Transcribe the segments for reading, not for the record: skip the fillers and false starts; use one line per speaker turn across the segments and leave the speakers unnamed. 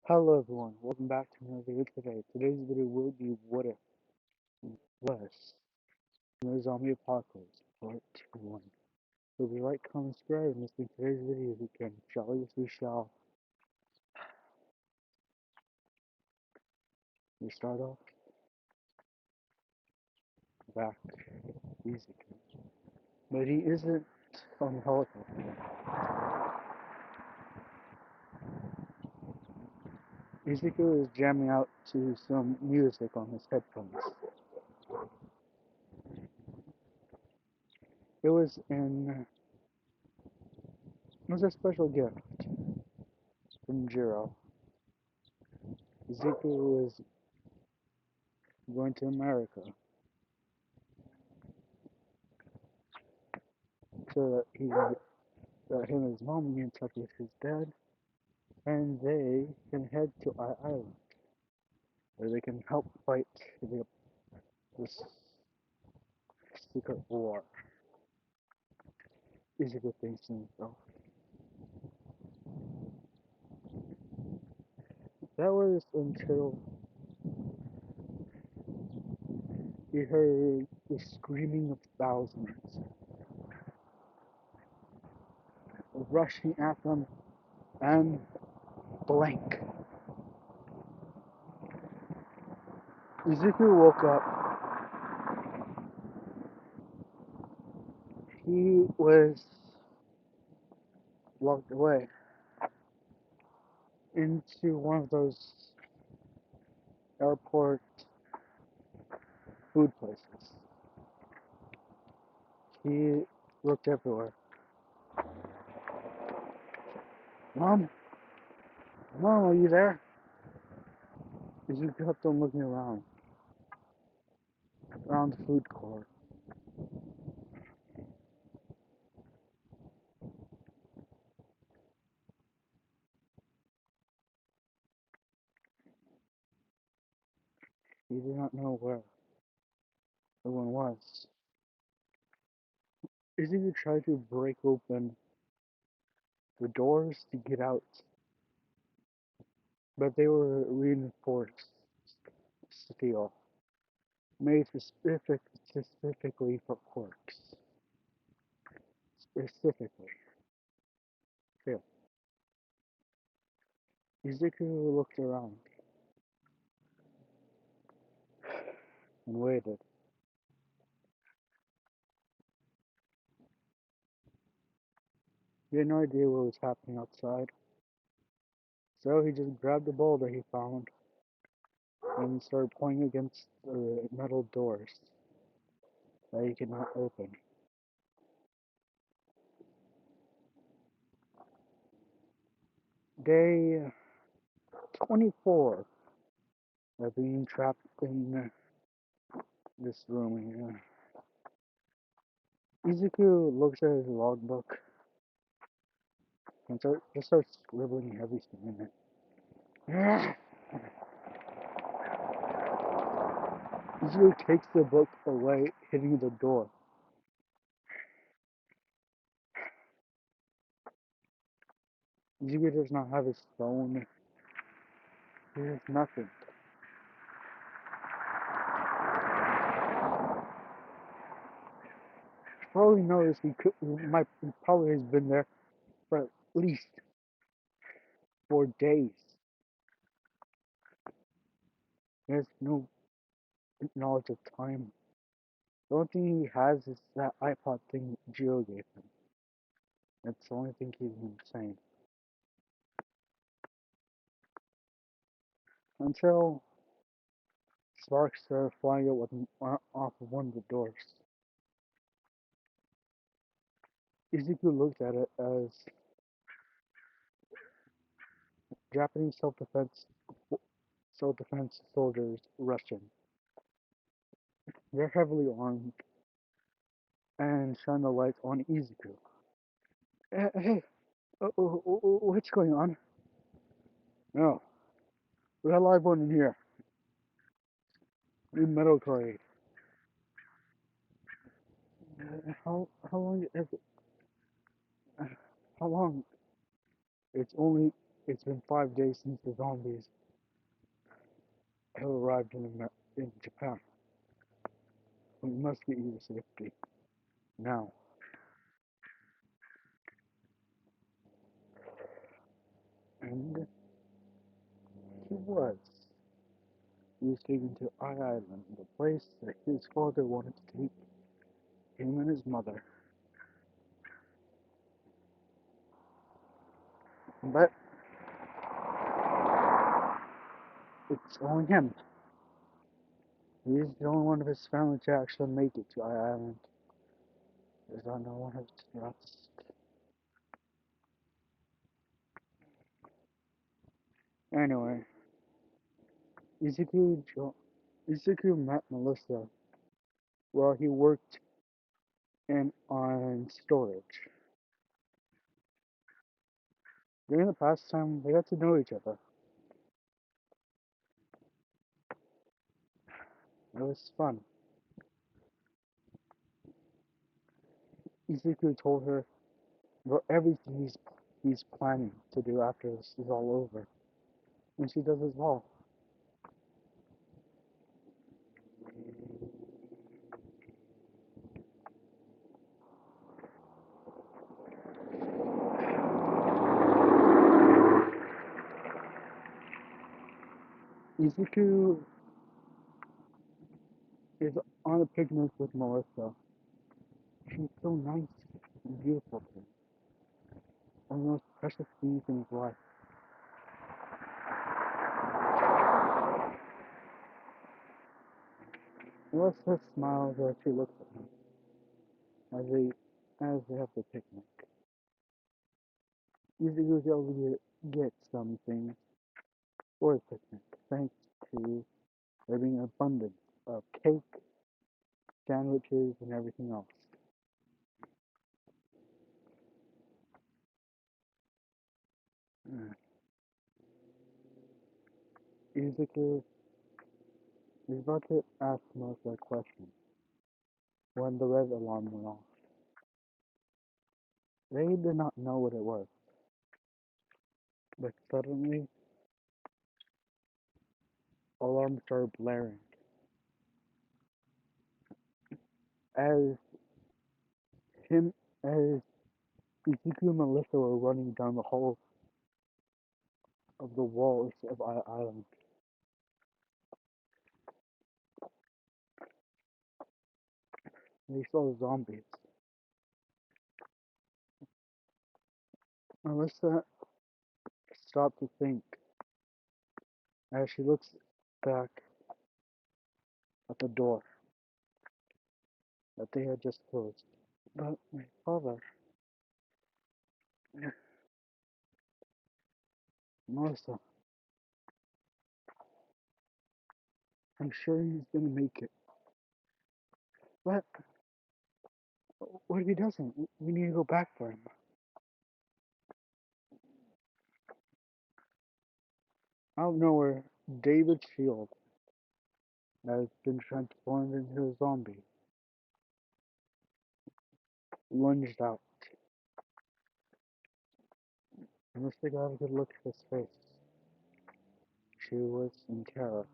Hello everyone, welcome back to another video today. Today's video will be what if was in the zombie apocalypse part 1. So if you like, comment, subscribe, and listen to today's video we can. Shall we? Yes, we shall. We start off back easy. But he isn't on the helicopter. Ezekiel is jamming out to some music on his headphones. It was in it was a special gift from Jiro. Ezekiel was going to America so that him and his mom get in touch with his dad, and they can head to Island, where they can help fight this secret war. These are good things to himself. That was until he heard the screaming of thousands rushing at them, and blank. Ezekiel woke up. He was locked away into one of those airport food places. He looked everywhere. Mom, Mom, are you there? Ezekiel kept on looking around the food court. He did not know where everyone was. Ezekiel tried to break open the doors to get out, but they were reinforced steel, made specifically for orcs. Specifically. Steel. Ezekiel looked around and waited. He had no idea what was happening outside, so he just grabbed the boulder he found and started pointing against the metal doors that he could not open. Day 24 of being trapped in this room here. Ezekiel looks at his logbook and just starts scribbling everything in it. Ezekiel takes the book away, hitting the door. Ezekiel does not have his phone. He has nothing. Probably noticed he probably has been there for at least 4 days. He has no knowledge of time. The only thing he has is that iPod thing Gio gave him. That's the only thing he's insane. Until sparks started flying out off of one of the doors. Ezekiel looked at it as Japanese self-defense soldiers rushing. They're heavily armed and shine the lights on Ezekiel. Hey, what's going on? No, we got a live one in here. New metal trade. How long is it? How long? It's only It's been 5 days since the zombies have arrived in Japan. We must get you to safety. Now. And he was. He was taken to Island, the place that his father wanted to take him and his mother. But it's only him. He's the only one of his family to actually make it to Island. There's no one else to trust. Anyway, Izuku, Izuku met Melissa while he worked on storage. During the pastime, they got to know each other. It was fun. Izuku told her about everything he's planning to do after this is all over, and she does as well. Izuku is on a picnic with Melissa. She's so nice and beautiful to him, one of the most precious things in his life. Melissa smiles as she looks at him as they have the picnic. Izuku is able to get something for the picnic, thanks to there being an abundance of cake, sandwiches, and everything else. Uh, Izuku is about to ask Melissa a question when the red alarm went off. They did not know what it was, but suddenly alarms started blaring as him as Izuku and Melissa were running down the hall of the walls of Island. They saw the zombies. Melissa stopped to think as she looks back at the door that they had just closed. But my father, Melissa, I'm sure he's gonna make it. But what if he doesn't? We need to go back for him. Out of nowhere, David's shield that has been transformed into a zombie lunged out. Melissa got a good look at his face. She was in terror.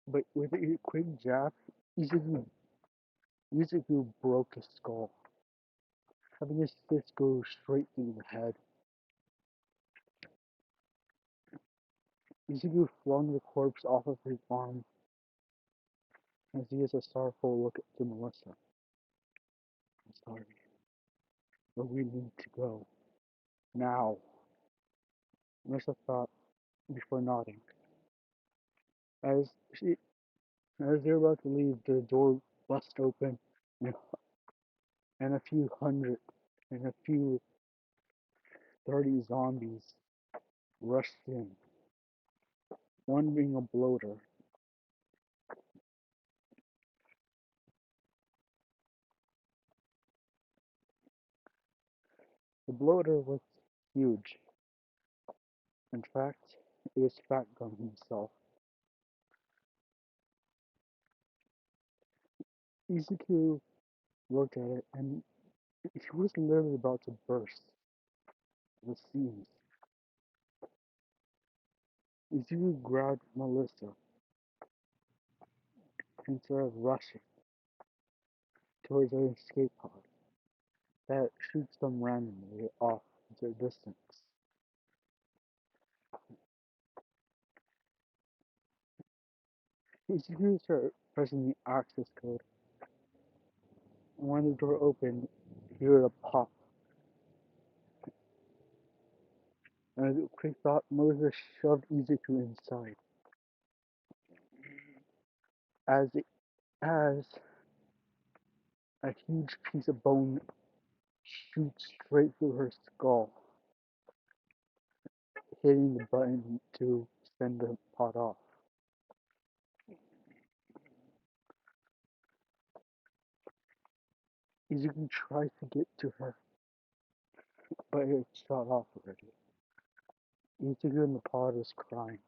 But with a quick jab, Izuku, Izuku broke his skull, having his fist go straight through the head. Izuku flung the corpse off of his arm as he gives a sorrowful look to Melissa. I'm sorry, but we need to go. Now, Melissa thought before nodding. As she, as they're about to leave, the door bust open, and, and a few hundred, and a few 30 zombies rushed in. One being a bloater. The bloater was huge. In fact, it was Fat Gum himself. Izuku looked at it, and he was literally about to burst the seams. Izuku grabbed Melissa and started rushing towards an escape pod that shoots them randomly off into the distance. Izuku started pressing the access code, and when the door opened, he heard a pop. And as a quick thought, Melissa shoved Izuku inside. As a huge piece of bone shoots straight through her skull, hitting the button to send the pod off. Izuku tries to get to her, but it's shot off already. Izuku in the pod is crying.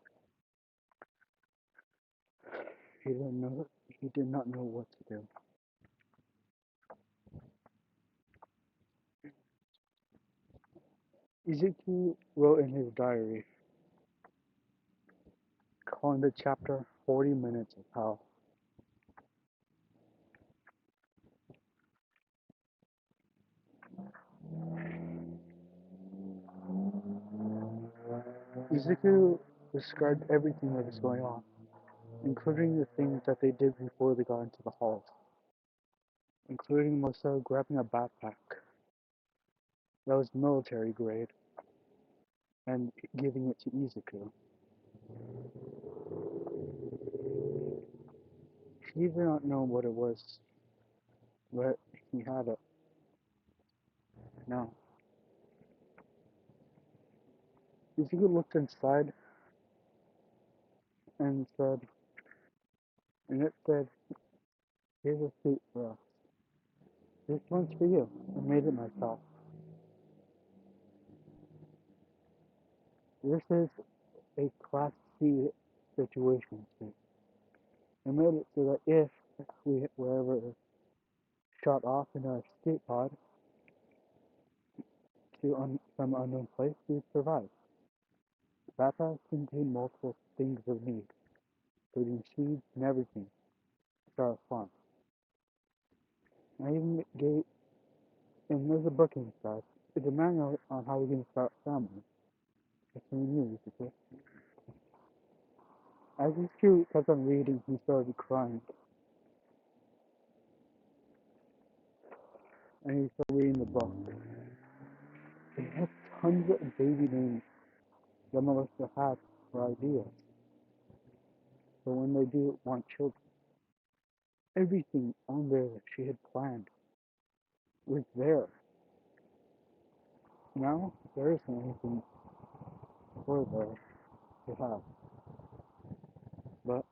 He didn't know. He did not know what to do. Izuku wrote in his diary, calling the chapter 40 Minutes of Hell. Izuku described everything that was going on, including the things that they did before they got into the halls, including Marcel grabbing a backpack that was military grade and giving it to Izuku. He did not know what it was, but he had it. Now, Izuku looked inside and said, and it said, "Here's a suit for us. This one's for you. I made it myself. This is a Class C situation suit. I made it so that if we were ever shot off in a escape pod to some unknown place, we'd survive. The backpack contained multiple things of need, including seeds and everything to start a farm. I even gave, and there's a book inside. It's a manual on how we can start a family. It's new, okay? As his crew kept on reading, he started crying. And he started reading the book. It had tons of baby names that Melissa had for ideas. So when they do want children, everything on there that she had planned was there. Now there isn't anything for there to have. But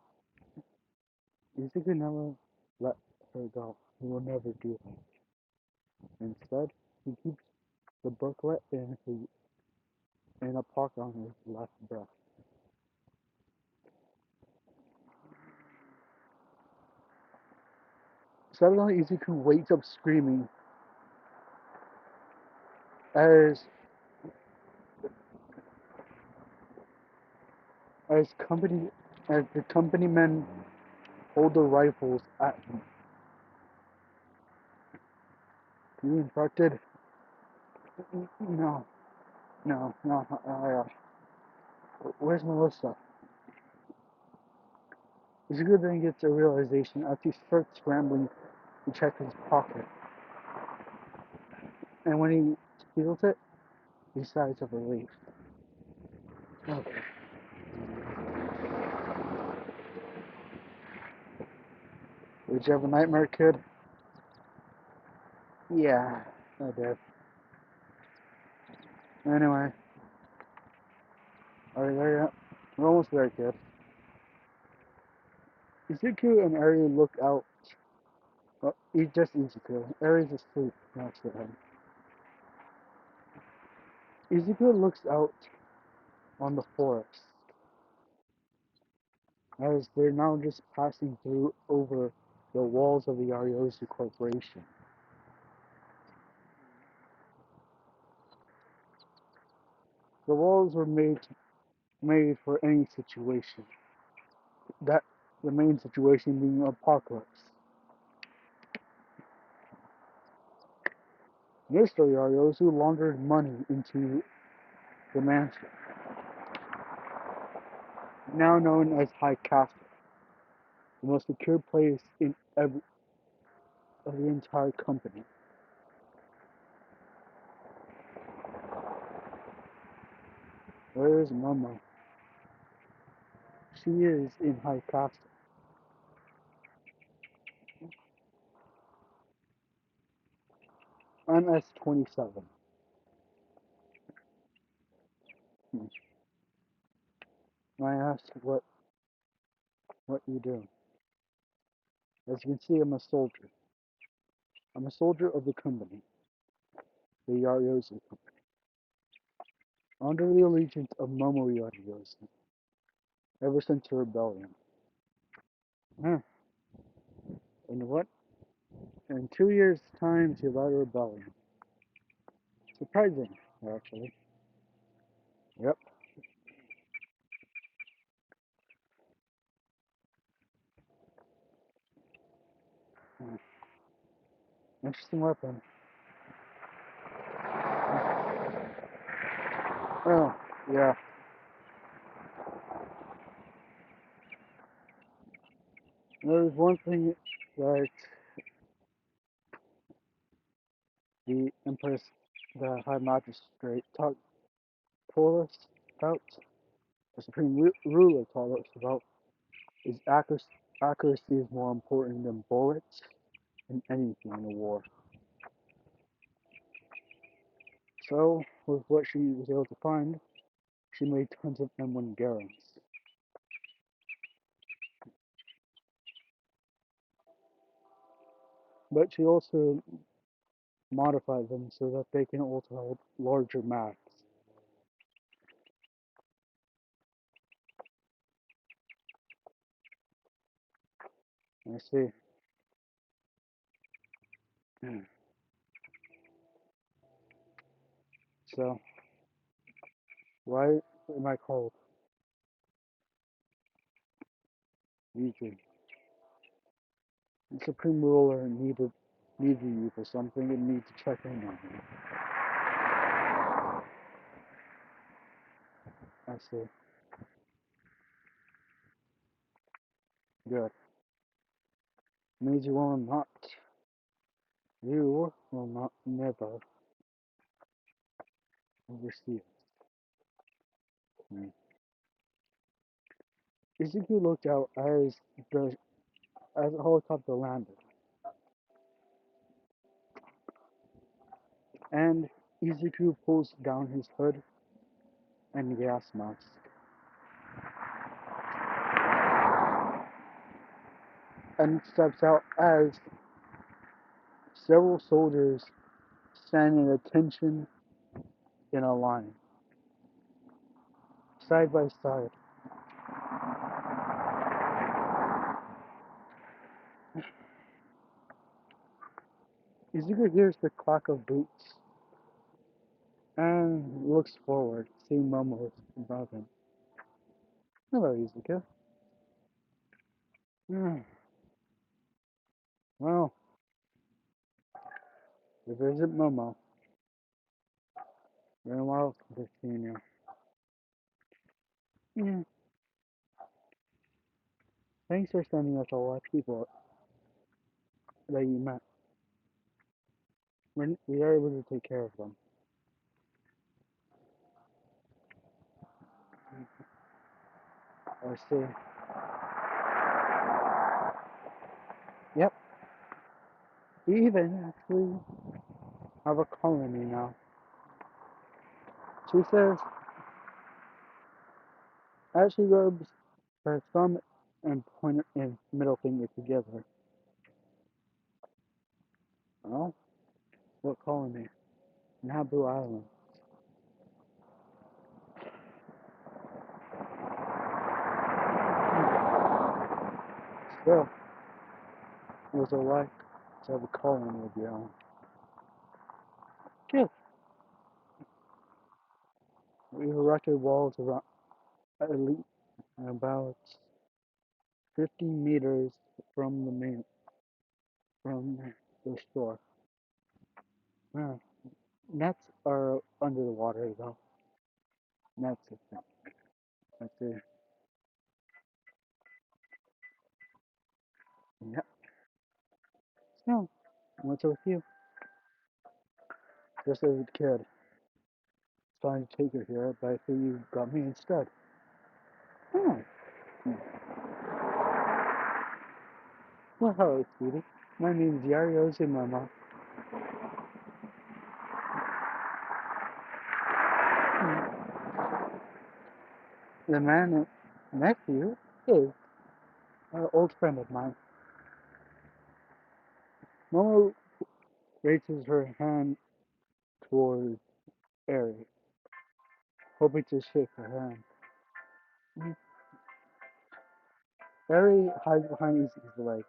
Izuku never let her go. He will never do that. Instead, he keeps the booklet in a pocket on his left breast. Suddenly, Izuku wakes up screaming as as company as the company men hold their rifles at him. You infected? No, no. Where's Melissa? Izuku then gets a realization as he starts scrambling to check his pocket. And when he feels it, he sighs of relief. Okay. Did you have a nightmare, kid? Yeah, I did. Anyway, are you there yet? We're almost there, kid. Izuku and Eri look out. Well, just Izuku. Eri's asleep next to him. Izuku looks out on the forest as they're now just passing through over the walls of the Ariosu Corporation. The walls were made made for any situation. That the main situation being apocalypse. Mr. Yayosu laundered money into the mansion, now known as High Castle, the most secure place of the entire company. Where is Momo? She is in High Castle. I'm S-27. Hmm. I asked what you do. As you can see, I'm a soldier. I'm a soldier of the company, the Yayosu company, under the allegiance of Momo Yayosu, ever since the rebellion. Huh. In what? In 2 years' time, she led a rebellion. Surprising, actually. Yep. Hmm. Interesting weapon. Oh, yeah. There's one thing that the Empress, the High Magistrate, told us about, the Supreme Ruler told us about, is accuracy is more important than bullets in anything in a war. So, with what she was able to find, she made tons of M1 Garens. But she also modified them so that they can also hold larger mags. I see. Hmm. So, why am I called Yuki? The Supreme Ruler needed you for something and needs to check in on you. I see. Good. Means you will not never oversee it. Hmm. Izuku looked out the as the helicopter landed, and Izuku pulls down his hood and gas mask, and steps out as several soldiers stand in attention in a line, side by side. Izuku hears the clack of boots and looks forward, seeing Momo above him. Hello, Izuku. Hmm. Well, if it isn't Momo, been a while since I've seen you. Yeah. Thanks for sending us a lot of people that you met. We are able to take care of them. I see. Yep. We even actually have a colony now. She says, as she rubs her thumb and pointer and middle finger together. Oh, what colony? Naboo Island. Still, it was a like to have a colony of your own. Good. We erected walls around. at least about 50 meters from the main from the shore. Yeah, nets are under the water though. Nets, I think. That's it. Yeah. So, what's up with you? Just as a kid, trying to take her here, but I think you got me instead. Oh, well, hello, sweetie. My name's Yario's and Mama. The man nephew is an old friend of mine. Mama raises her hand towards Ari, hoping to shake her hand. Ari hides behind his leg.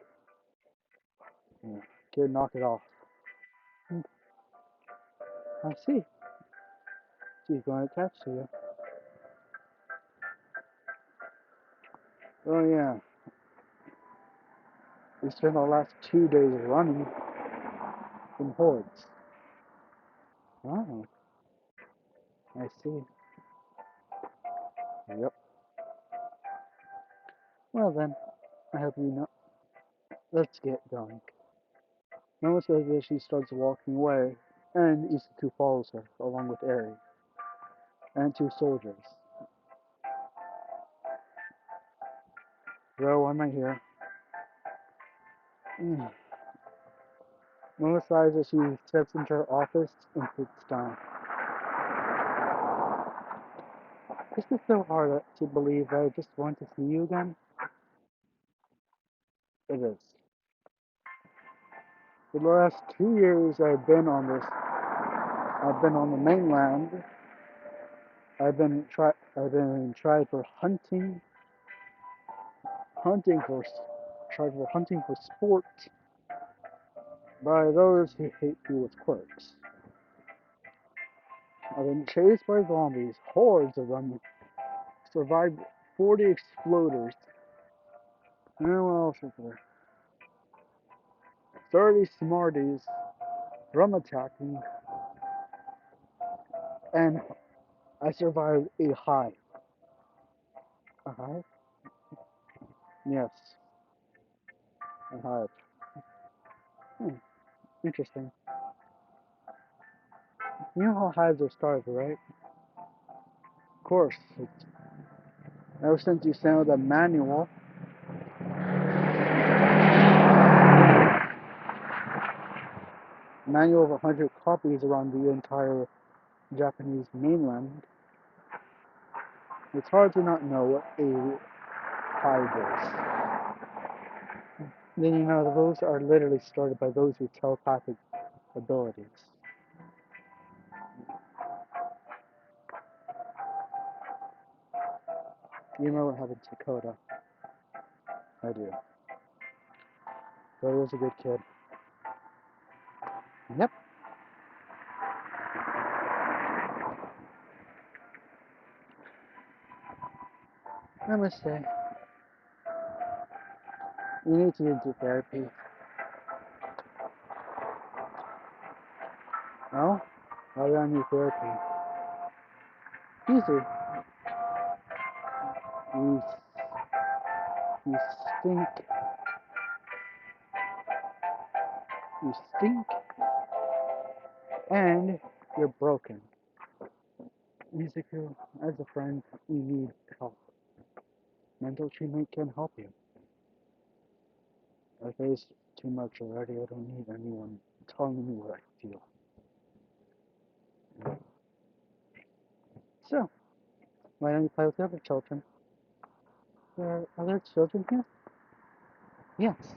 Yeah. Kid, knock it off. I see. She's going to attach to you. Oh yeah. We spent the last 2 days running from hordes. Oh, I see. Yep. Well then, I hope you know. Let's get going. Mama says that she starts walking away, and Isaku follows her, along with Eri, and two soldiers. Bro, I'm right here. Mm. Mama sighs as she steps into her office and sits down. This is so hard to believe that I just want to see you again. It is. For the last 2 years I've been on the mainland. I've been tried for hunting for tried for hunting for sport by those who hate you with quirks. I've been chased by zombies, hordes of them, survived 40 exploders, and what else is there? 30 smarties from attacking, and I survived a hive. A hive? Yes, a hive. Hmm, interesting. You know how hives are started, right? Of course. Ever since you sent out the manual of 100 copies around the entire Japanese mainland, it's hard to not know what a hive is. Then you know those are literally started by those with telepathic abilities. You remember what happened to Koda? I do. Koda was a good kid. Yep. I must say, you need to do therapy. No? Why do I need therapy? Easy. You, you stink. You stink, and you're broken. Mizuku, as a friend, you need help. Mental treatment can help you. I face too much already. I don't need anyone telling me what I feel. So, why don't you play with the other children? There are other children here? Yes.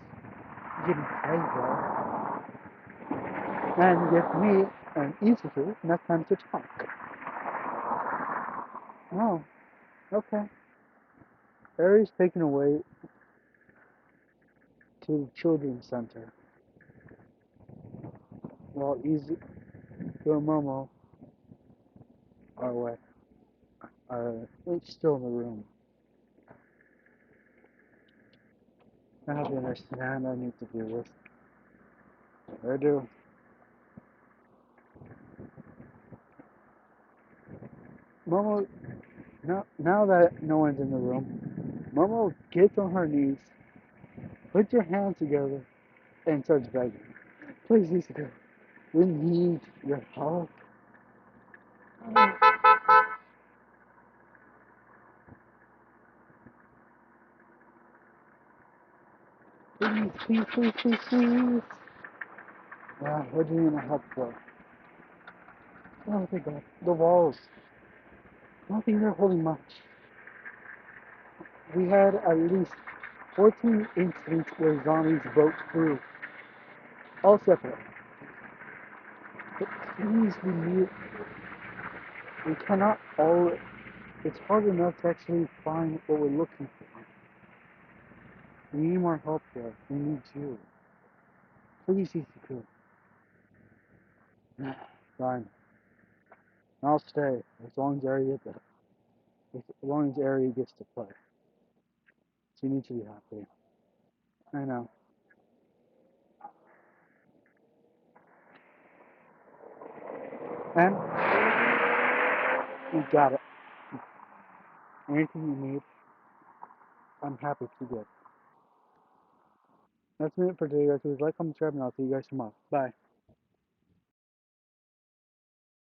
You can play there. And give me and Izuku enough time to talk. Oh, okay. Aries taken away to the children's center, while Izuku and Momo are away. It's still in the room. I hope you understand. I need to do this. I do. Momo, now that no one's in the room, Momo gets on her knees, puts her hands together, and starts begging. Please, Isuka, we need your help. Please, please, please, please, please. What do you need my help for? Oh, thank God. The walls. I don't think they're holding much. We had at least 14 incidents where zombies broke through, all separate. But please, we cannot all. It's hard enough to actually find what we're looking for. We need more help there. We need you. Please, Ichiku. Fine. I'll stay as long as Ari gets it. As long as Ari gets to play. She needs to be happy. I know. And you got it. Anything you need, I'm happy to get. That's it for today, guys. Please like, comment, subscribe, and I'll see you guys tomorrow. Bye.